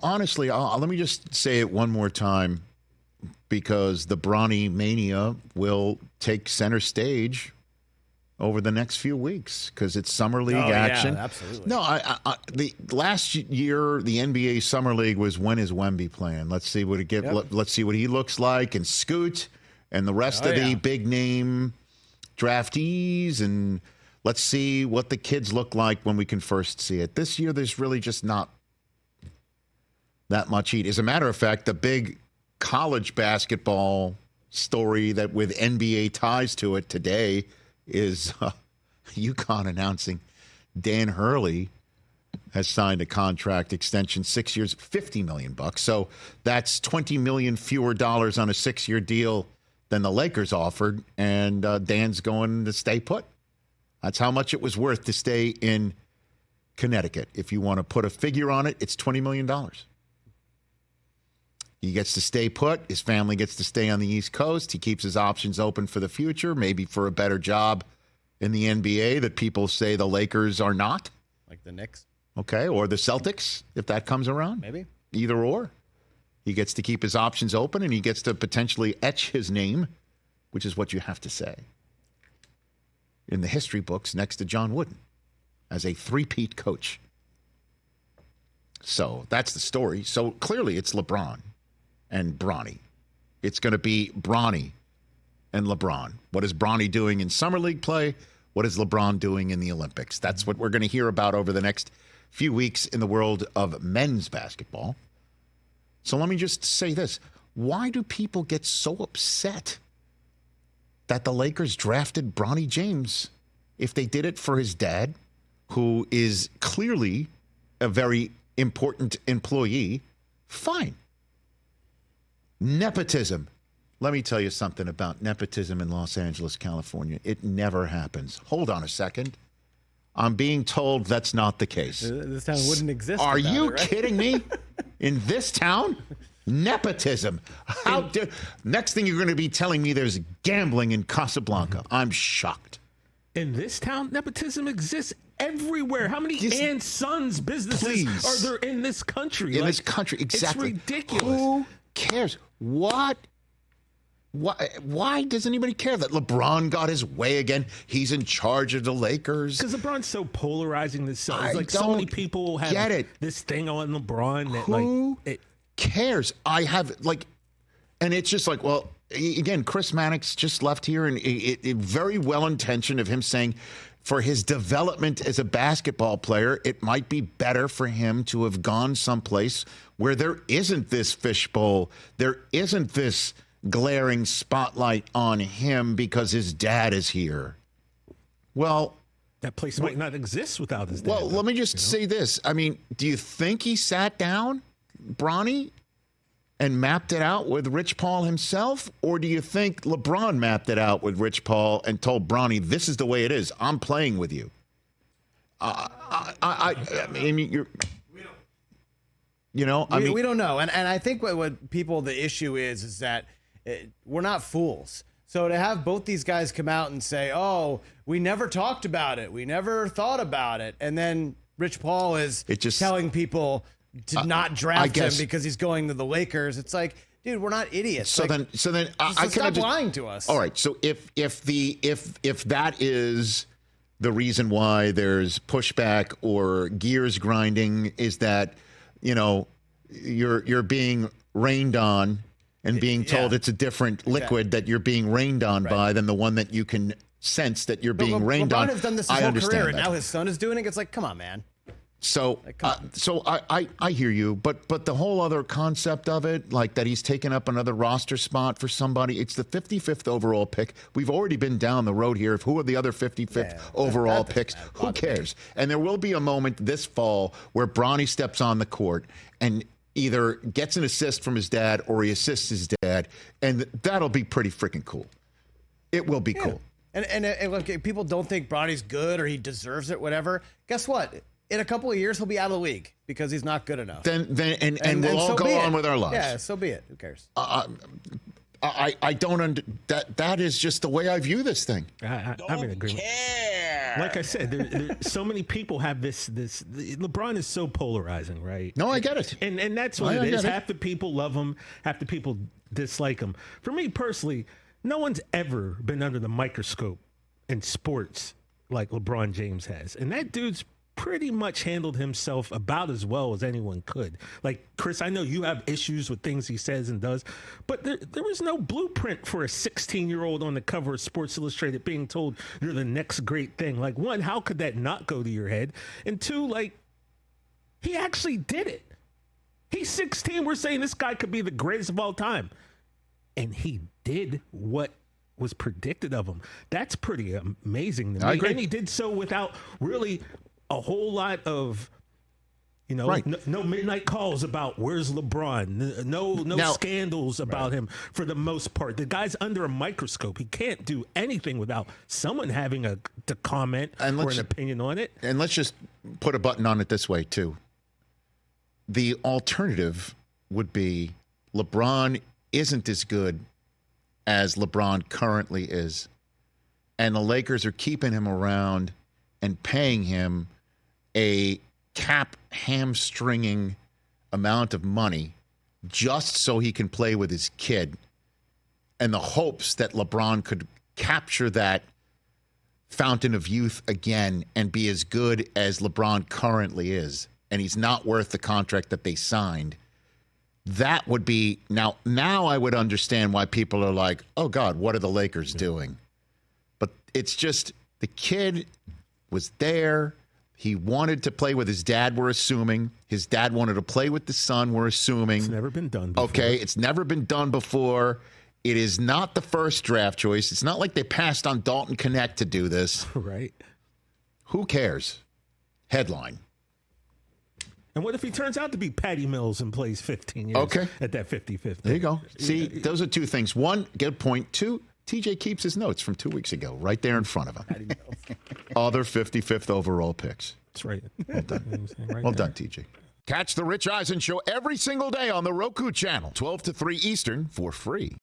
honestly, let me just say it one more time, because the Bronny mania will take center stage over the next few weeks because it's summer league action. Yeah, absolutely. No, the last year the NBA summer league was when is Wemby playing? Let's see what let's see what he looks like, and Scoot and the rest of the big name draftees, and let's see what the kids look like when we can first see it. This year there's really just not that much heat. As a matter of fact, the big college basketball story that with NBA ties to it today is UConn announcing Dan Hurley has signed a contract extension, 6 years, $50 million. So that's $20 million fewer dollars on a 6-year deal than the Lakers offered, and Dan's going to stay put. That's how much it was worth to stay in Connecticut. If you want to put a figure on it, it's $20 million. He gets to stay put. His family gets to stay on the East Coast. He keeps his options open for the future, maybe for a better job in the NBA that people say the Lakers are not. Like the Knicks? Okay, or the Celtics, if that comes around. Maybe. Either or. He gets to keep his options open, and he gets to potentially etch his name, which is what you have to say, in the history books next to John Wooden as a three-peat coach. So that's the story. So clearly it's LeBron and Bronny. It's going to be Bronny and LeBron. What is Bronny doing in summer league play? What is LeBron doing in the Olympics? That's what we're going to hear about over the next few weeks in the world of men's basketball. So let me just say this. Why do people get so upset that the Lakers drafted Bronny James if they did it for his dad, who is clearly a very important employee? Fine. Nepotism. Let me tell you something about nepotism in Los Angeles, California. It never happens. Hold on a second. I'm being told that's not the case. This town wouldn't exist. Are you right? kidding me? In this town? Nepotism. Next thing you're going to be telling me there's gambling in Casablanca. I'm shocked. In this town, nepotism exists everywhere. How many and sons businesses are there in this country? In this country, exactly. It's ridiculous. Who cares? What? Why does anybody care that LeBron got his way again? He's in charge of the Lakers. Because LeBron's so polarizing. This so many people have this thing on LeBron that who cares? I have and it's just like, well, again, Chris Mannix just left here, and it very well intentioned of him saying, for his development as a basketball player, it might be better for him to have gone someplace where there isn't this fishbowl, there isn't this glaring spotlight on him because his dad is here. Well, that place might not exist without his dad. Well, let me just say this. I mean, do you think he sat down, Bronny, and mapped it out with Rich Paul himself? Or do you think LeBron mapped it out with Rich Paul and told Bronny, this is the way it is. I'm playing with you. I mean, we don't know. And I think what people, the issue is that we're not fools. So to have both these guys come out and say, oh, we never talked about it, we never thought about it, and then Rich Paul is telling people to not draft him because he's going to the Lakers. It's like, dude, we're not idiots. So then I stop lying to us. All right. So if that is the reason why there's pushback or gears grinding, is that you're being rained on and being told it's a different liquid that you're being rained on by than the one that you can sense that you're being rained on. LeBron has done this his whole career, and now his son is doing it. It's like, come on, man. So, I hear you, but the whole other concept of it, like that he's taken up another roster spot for somebody, it's the 55th overall pick. We've already been down the road here of who are the other 55th overall picks. Who cares? And there will be a moment this fall where Bronny steps on the court and either gets an assist from his dad or he assists his dad, and that'll be pretty freaking cool. It will be cool. And look, if people don't think Bronny's good or he deserves it, whatever, guess what? In a couple of years, he'll be out of the league because he's not good enough. And we'll all go on with our lives. Yeah, so be it. Who cares? I don't that is just the way I view this thing. I'm in agreement. like I said, there so many people have this. LeBron is so polarizing, right? No, I get it. And that's what it is. Half the people love him, half the people dislike him. For me personally, no one's ever been under the microscope in sports like LeBron James has. And that dude's pretty much handled himself about as well as anyone could. Like, Chris, I know you have issues with things he says and does, but there was no blueprint for a 16-year-old on the cover of Sports Illustrated being told you're the next great thing. Like, one, how could that not go to your head? And two, like, he actually did it. He's 16. We're saying this guy could be the greatest of all time. And he did what was predicted of him. That's pretty amazing to me. I agree. And he did so without really a whole lot of, right. no midnight calls about where's LeBron, no scandals about him for the most part. The guy's under a microscope. He can't do anything without someone having to comment or an opinion on it. And let's just put a button on it this way, too. The alternative would be LeBron isn't as good as LeBron currently is, and the Lakers are keeping him around and paying him a cap hamstringing amount of money just so he can play with his kid, and the hopes that LeBron could capture that fountain of youth again and be as good as LeBron currently is, and he's not worth the contract that they signed. That would be now I would understand why people are like, oh God, what are the Lakers doing? But it's just the kid was there. He wanted to play with his dad, we're assuming. His dad wanted to play with the son, we're assuming. It's never been done before. Okay, it's never been done before. It is not the first draft choice. It's not like they passed on Dalton Connect to do this. Right. Who cares? Headline. And what if he turns out to be Patty Mills and plays 15 years at that 50-50? There you go. See, those are two things. One, get a point. Two, TJ keeps his notes from 2 weeks ago right there in front of him. Other 55th overall picks. That's right. Well done. Well done, TJ. Catch the Rich Eisen Show every single day on the Roku channel, 12 to 3 Eastern, for free.